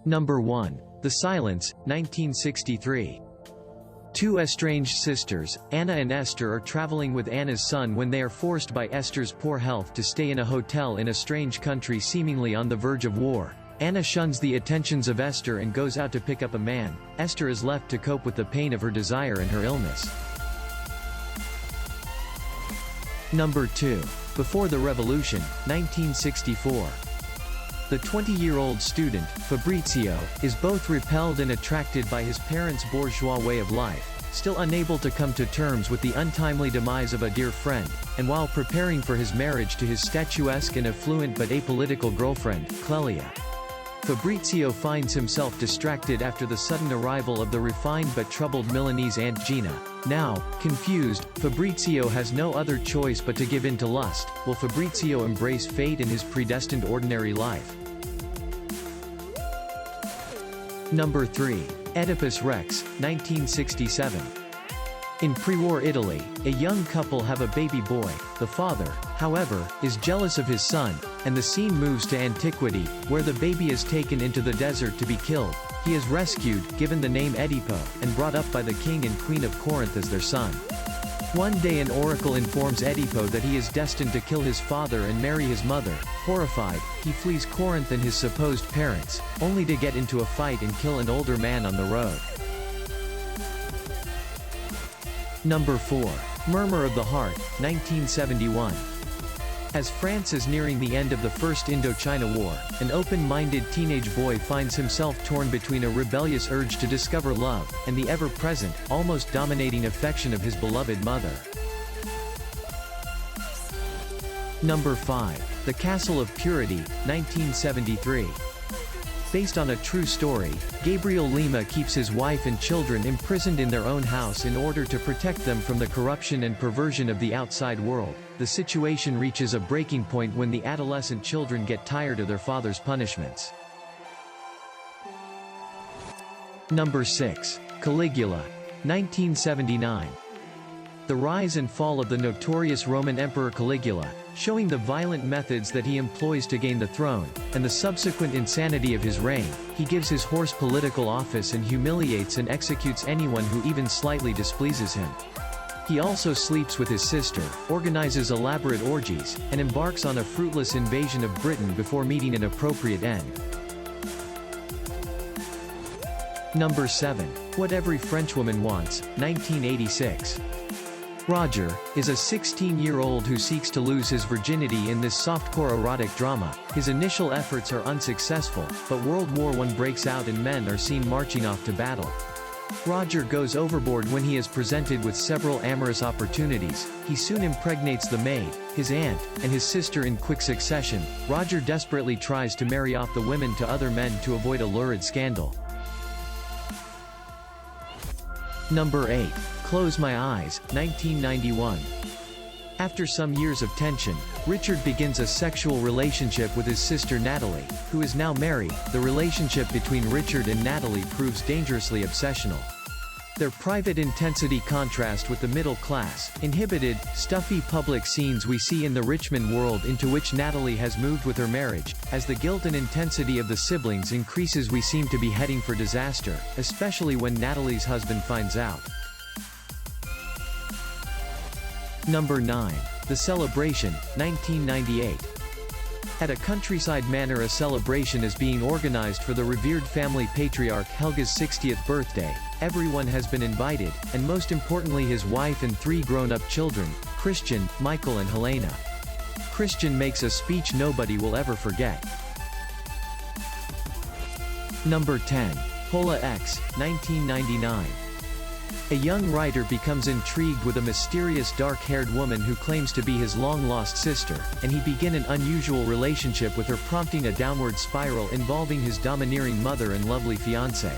Number 1. The Silence, 1963. Two estranged sisters, Anna and Esther, are traveling with Anna's son when they are forced by Esther's poor health to stay in a hotel in a strange country seemingly on the verge of war. Anna shuns the attentions of Esther and goes out to pick up a man. Esther is left to cope with the pain of her desire and her illness. Number 2. Before the Revolution, 1964. The 20-year-old student, Fabrizio, is both repelled and attracted by his parents' bourgeois way of life, still unable to come to terms with the untimely demise of a dear friend, and while preparing for his marriage to his statuesque and affluent but apolitical girlfriend, Clelia. Fabrizio finds himself distracted after the sudden arrival of the refined but troubled Milanese Aunt Gina. Now, confused, Fabrizio has no other choice but to give in to lust. Will Fabrizio embrace fate in his predestined ordinary life? Number 3. Oedipus Rex, 1967. In pre-war Italy, a young couple have a baby boy. The father, however, is jealous of his son, and the scene moves to antiquity, where the baby is taken into the desert to be killed. He is rescued, given the name Oedipo, and brought up by the king and queen of Corinth as their son. One day an oracle informs Oedipo that he is destined to kill his father and marry his mother. Horrified, he flees Corinth and his supposed parents, only to get into a fight and kill an older man on the road. Number 4. Murmur of the Heart, 1971. As France is nearing the end of the First Indochina War, an open-minded teenage boy finds himself torn between a rebellious urge to discover love, and the ever-present, almost dominating affection of his beloved mother. Number 5. The Castle of Purity, 1973. Based on a true story, Gabriel Lima keeps his wife and children imprisoned in their own house in order to protect them from the corruption and perversion of the outside world. The situation reaches a breaking point when the adolescent children get tired of their father's punishments. Number 6. Caligula, 1979. The rise and fall of the notorious Roman Emperor Caligula, showing the violent methods that he employs to gain the throne, and the subsequent insanity of his reign. He gives his horse political office and humiliates and executes anyone who even slightly displeases him. He also sleeps with his sister, organizes elaborate orgies, and embarks on a fruitless invasion of Britain before meeting an appropriate end. Number 7. What Every Frenchwoman Wants, 1986. Roger is a 16-year-old who seeks to lose his virginity in this softcore erotic drama. His initial efforts are unsuccessful, but World War I breaks out and men are seen marching off to battle. Roger goes overboard when he is presented with several amorous opportunities. He soon impregnates the maid, his aunt, and his sister in quick succession. Roger desperately tries to marry off the women to other men to avoid a lurid scandal. Number 8. Close My Eyes, 1991. After some years of tension, Richard begins a sexual relationship with his sister Natalie, who is now married. The relationship between Richard and Natalie proves dangerously obsessional. Their private intensity contrast with the middle-class, inhibited, stuffy public scenes we see in the Richmond world into which Natalie has moved with her marriage. As the guilt and intensity of the siblings increases, we seem to be heading for disaster, especially when Natalie's husband finds out. Number 9. The Celebration, 1998. At a countryside manor, a celebration is being organized for the revered family patriarch Helga's 60th birthday. Everyone has been invited, and most importantly his wife and 3 grown-up children, Christian, Michael and Helena. Christian makes a speech nobody will ever forget. Number 10. Hola X, 1999. A young writer becomes intrigued with a mysterious dark-haired woman who claims to be his long-lost sister, and he begins an unusual relationship with her, prompting a downward spiral involving his domineering mother and lovely fiancé.